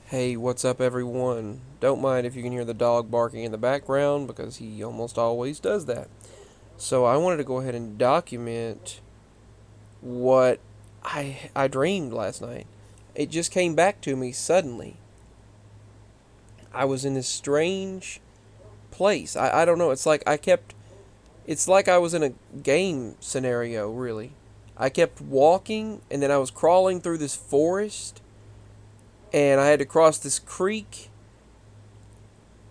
Hey, what's up, everyone? Don't mind if you can hear the dog barking in the background because he almost always does that. So, I wanted to go ahead and document what I dreamed last night. It just came back to me suddenly. I was in this strange place. I don't know. It's like I was in a game scenario, really. I kept walking, and then I was crawling through this forest, and I had to cross this creek,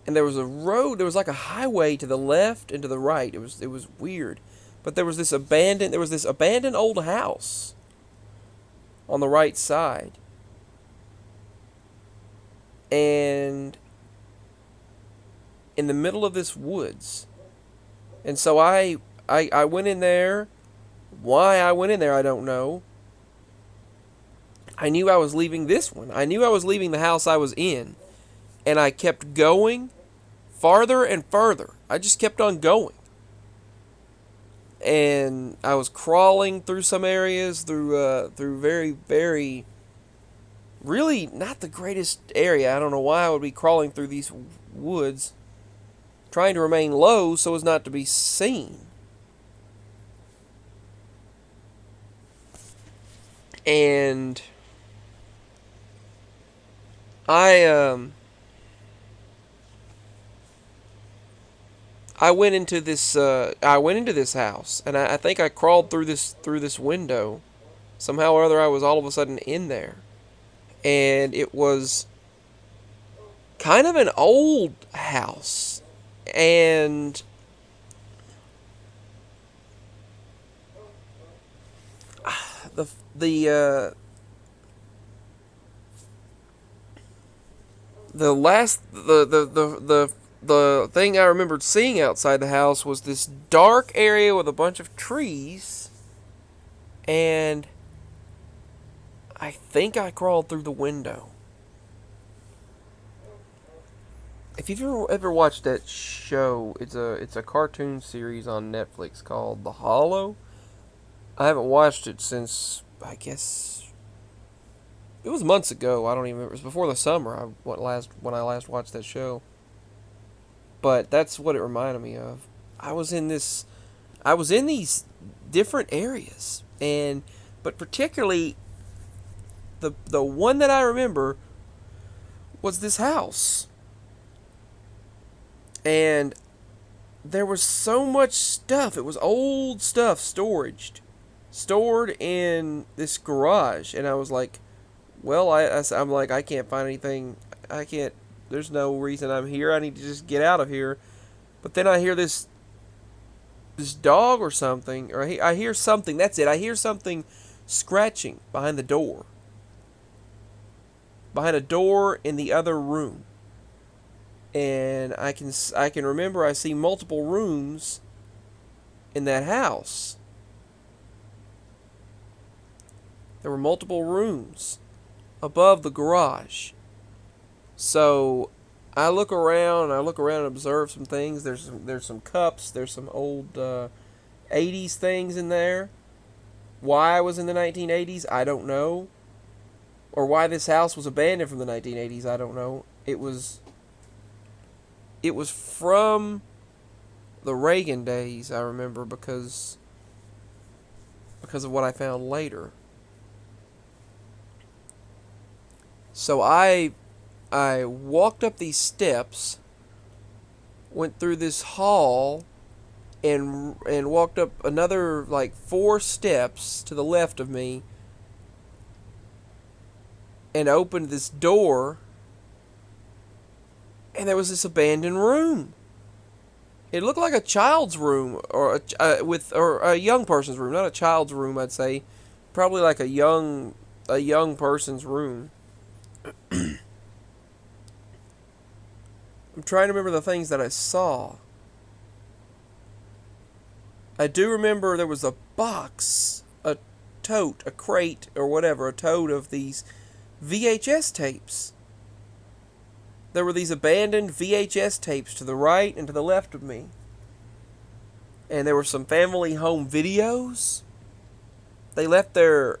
and there was a road. There was like a highway to the left and to the right. It was weird, but there was this abandoned old house on the right side, and in the middle of this woods. And so I went in there. Why I went in there, I don't know. I knew I was leaving this one. I knew I was leaving the house I was in, and I kept going farther and further. I just kept on going. And I was crawling through some areas, through very, very, really not the greatest area. I don't know why I would be crawling through these woods, trying to remain low so as not to be seen. And I I went into this house, and I think I crawled through this window. Somehow or other, I was all of a sudden in there, and it was kind of an old house, and the the uh, the last the thing I remembered seeing outside the house was this dark area with a bunch of trees, and I think I crawled through the window. If you've ever watched that show, it's a cartoon series on Netflix called The Hollow. I haven't watched it since, I guess it was months ago. I don't even remember. It was before the summer. When I last watched that show. But that's what it reminded me of. I was in this I was in these different areas, and but particularly the one that I remember was this house. And there was so much stuff. It was old stuff stored in this garage, and I was like, well, I'm like, I can't find anything. I can't. There's no reason I'm here. I need to just get out of here. But then I hear this dog or something, or I hear something. That's it. I hear something scratching behind a door in the other room, and I can remember I see multiple rooms in that house. There were multiple rooms above the garage. So I look around and observe some things. There's some cups. There's some old eighties things in there. Why I was in the 1980s, I don't know. Or why this house was abandoned from the 1980s, I don't know. It was from the Reagan days, I remember, because of what I found later. So I walked up these steps, went through this hall, and walked up another like 4 steps to the left of me, and opened this door, and there was this abandoned room. It looked like a child's room, or a young person's room, not a child's room. I'd say probably like a young person's room. I'm trying to remember the things that I saw. I do remember there was a box, a tote, a crate, or whatever, a tote of these VHS tapes. There were these abandoned VHS tapes to the right and to the left of me. And there were some family home videos. They left their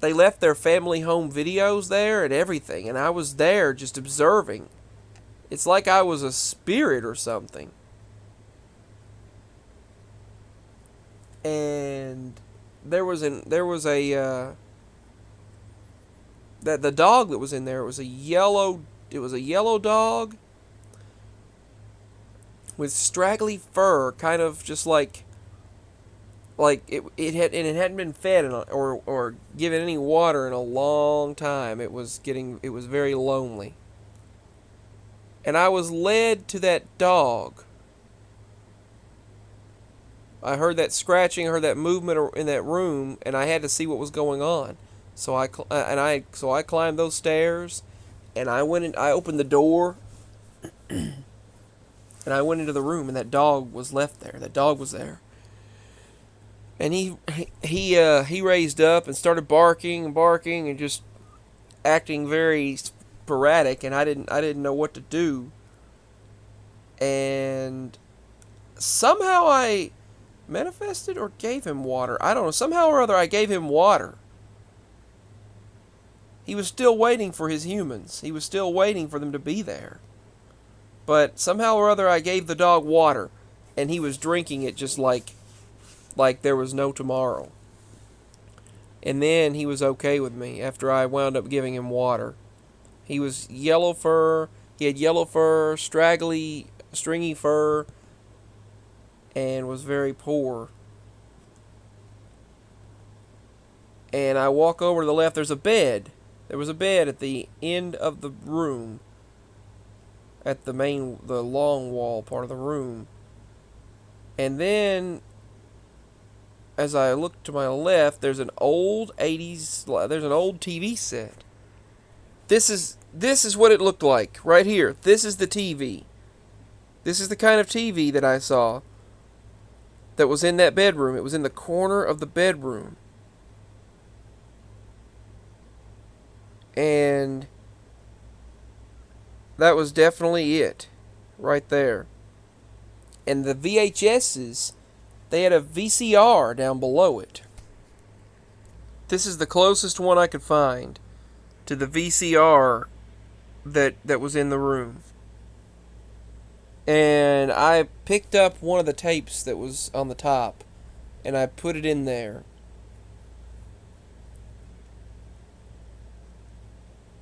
they left their family home videos there and everything, and I was there just observing. It's like I was a spirit or something. And there was a that the dog that was in there, it was a yellow dog with straggly fur, kind of just like it hadn't been fed or given any water in a long time. It was very lonely. And I was led to that dog. I heard that scratching, I heard that movement in that room, and I had to see what was going on. So I climbed those stairs, and I opened the door, and I went into the room, and that dog was left there. That dog was there, and he raised up and started barking and barking and just acting very sporadic, and I didn't know what to do, and somehow I manifested or gave him water. I don't know. Somehow or other, I gave him water. He was still waiting for his humans. He was still waiting for them to be there. But somehow or other, I gave the dog water, and he was drinking it just like there was no tomorrow. And then he was okay with me after I wound up giving him water. He was yellow fur. He had yellow fur, straggly, stringy fur, and was very poor. And I walk over to the left. There's a bed. There was a bed at the end of the room, at the long wall part of the room. And then, as I look to my left, there's an old 80s, there's an old TV set. This is what it looked like right here. This is the TV. This is the kind of TV that I saw that was in that bedroom. It was in the corner of the bedroom. And that was definitely it, right there. And the VHSs, they had a VCR down below it. This is the closest one I could find to the VCR that was in the room. And I picked up one of the tapes that was on the top, and I put it in there.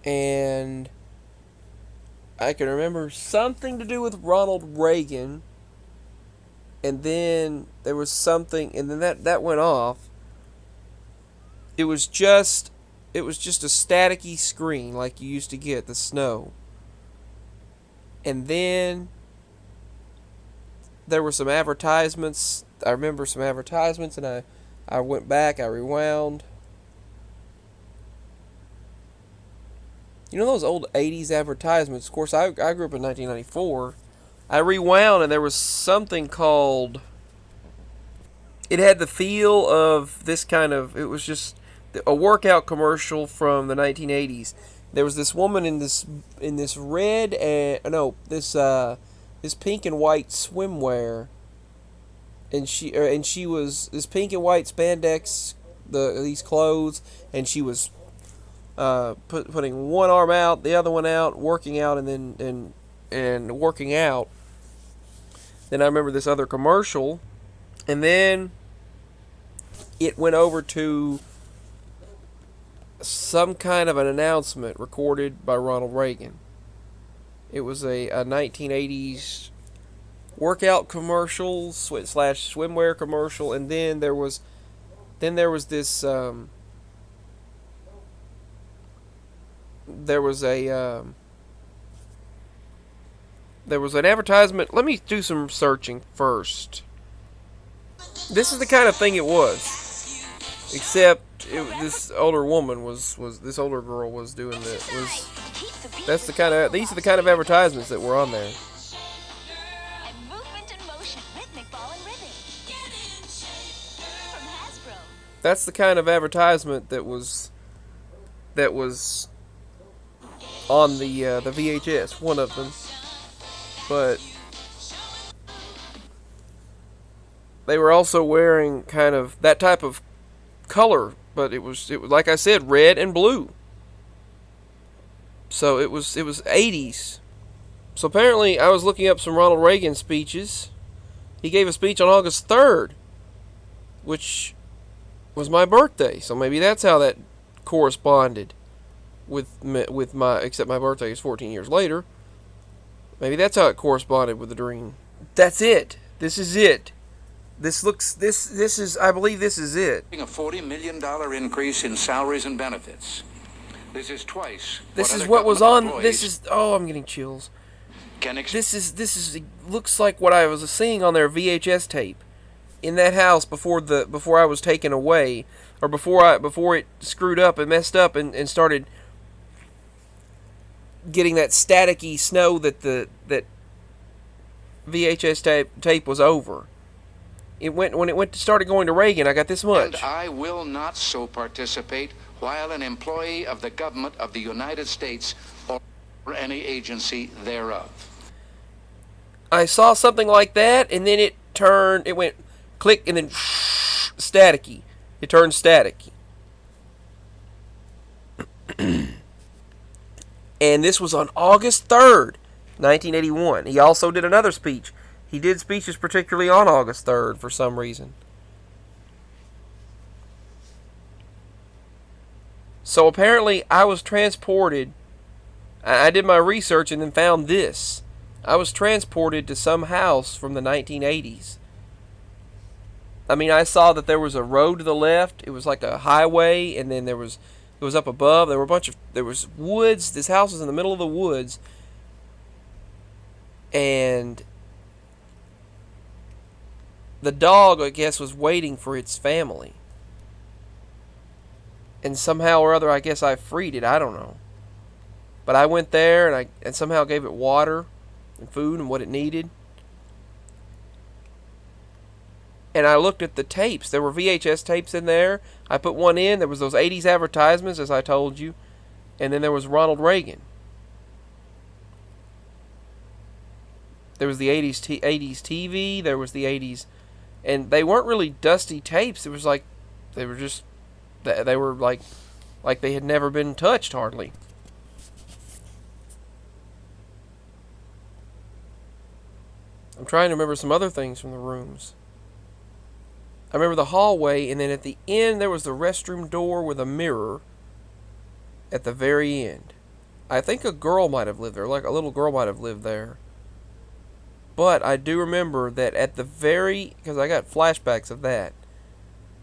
And I can remember something to do with Ronald Reagan. And then there was something, and then that went off. It was just a staticky screen like you used to get the snow. And then there were some advertisements. I remember some advertisements, and I went back, I rewound. You know those old 80s advertisements? Of course, I grew up in 1994. I rewound, and there was something called... It had the feel of this kind of... It was just a workout commercial from the 1980s. There was this woman in this red and... No, this pink and white swimwear. And she was... This pink and white spandex, these clothes, and she was... putting one arm out, the other one out, working out, and working out. Then I remember this other commercial, and then it went over to some kind of an announcement recorded by Ronald Reagan. It was a 1980s workout commercial / swimwear commercial, and then there was this there was an advertisement. Let me do some searching first. This is the kind of thing it was, except this older woman this older girl was doing that. These are the kind of advertisements that were on there. That's the kind of advertisement that was on the VHS, one of them. But they were also wearing kind of that type of color but it was like I said, red and blue. So it was 80s. So apparently I was looking up some Ronald Reagan speeches. He gave a speech on August 3rd, which was my birthday. So maybe that's how that corresponded with my, except my birthday is 14 years later. Maybe that's how it corresponded with the dream. That's it. This is it. This is, I believe this is it. A $40 million increase in salaries and benefits. This is twice. This is what was on, this is, oh, I'm getting chills. This is, looks like what I was seeing on their VHS tape in that house before I was taken away, or before it screwed up and messed up and started getting that staticky snow that that VHS tape was over. When it started going to Reagan, I got this much. And I will not so participate while an employee of the government of the United States or any agency thereof. I saw something like that, and then it went click, and then staticky. It turned staticky. And this was on August 3rd, 1981. He also did another speech. He did speeches particularly on August 3rd for some reason. So apparently I was transported. I did my research and then found this. I was transported to some house from the 1980s. I mean, I saw that there was a road to the left. It was like a highway, and then it was up above. There was woods. This house was in the middle of the woods. And the dog, I guess, was waiting for its family. And somehow or other, I guess I freed it. I don't know. But I went there, and I somehow gave it water and food and what it needed. And I looked at the tapes. There were VHS tapes in there. I put one in. There was those 80s advertisements, as I told you. And then there was Ronald Reagan. There was the 80s TV. There was the 80s. And they weren't really dusty tapes. It was like they were like they had never been touched hardly. I'm trying to remember some other things from the rooms. I remember the hallway, and then at the end there was the restroom door with a mirror at the very end. I think a girl might have lived there, like a little girl might have lived there. But I do remember that at the very, because I got flashbacks of that,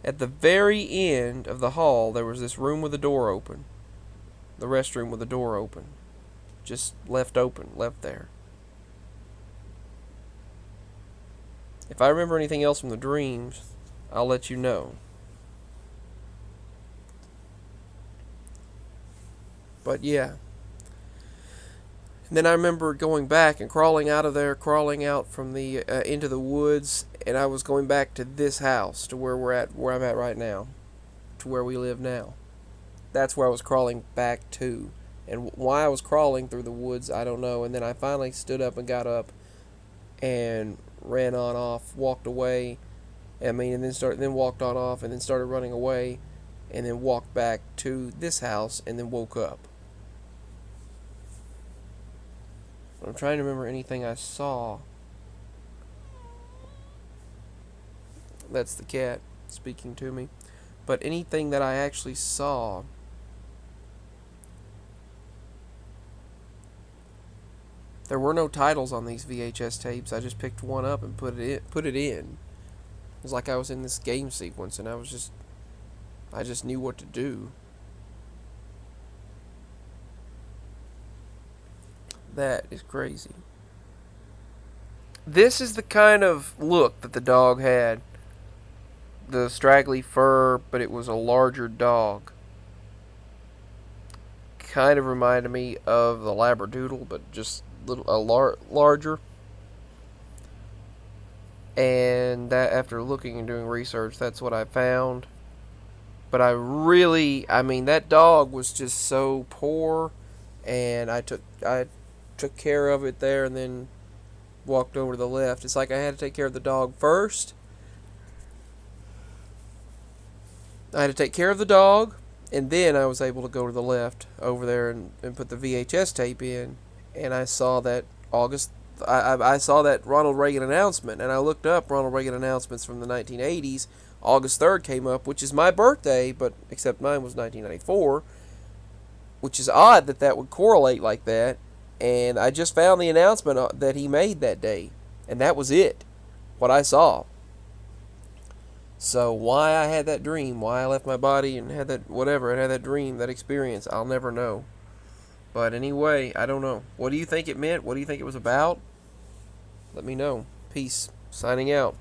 at the very end of the hall there was this room with a door open. The restroom with the door open. Just left open, left there. If I remember anything else from the dreams, I'll let you know. But yeah. And then I remember going back and crawling out of there, crawling out from the into the woods, and I was going back to this house, to where I'm at right now, to where we live now. That's where I was crawling back to. And why I was crawling through the woods, I don't know. And then I finally stood up and got up and ran on off, walked away. And then walked on off, and then started running away, and then walked back to this house, and then woke up. I'm trying to remember anything I saw. That's the cat speaking to me. But anything that I actually saw, there were no titles on these VHS tapes. I just picked one up and put it in. It was like I was in this game sequence, and I just knew what to do. That is crazy. This is the kind of look that the dog had. The straggly fur, but it was a larger dog. Kind of reminded me of the Labradoodle, but just larger. And that, after looking and doing research, that's what I found. But that dog was just so poor, and I took care of it there, and then walked over to the left. It's like I had to take care of the dog first. I had to take care of the dog, and then I was able to go to the left over there and put the VHS tape in, and I saw that August. I saw that Ronald Reagan announcement, and I looked up Ronald Reagan announcements from the 1980s. August 3rd came up, which is my birthday, but except mine was 1994, which is odd that that would correlate like that. And I just found the announcement that he made that day, and that was it, what I saw. So why I had that dream, why I left my body and had that whatever, and had that dream, that experience, I'll never know. But anyway, I don't know. What do you think it meant? What do you think it was about? Let me know. Peace. Signing out.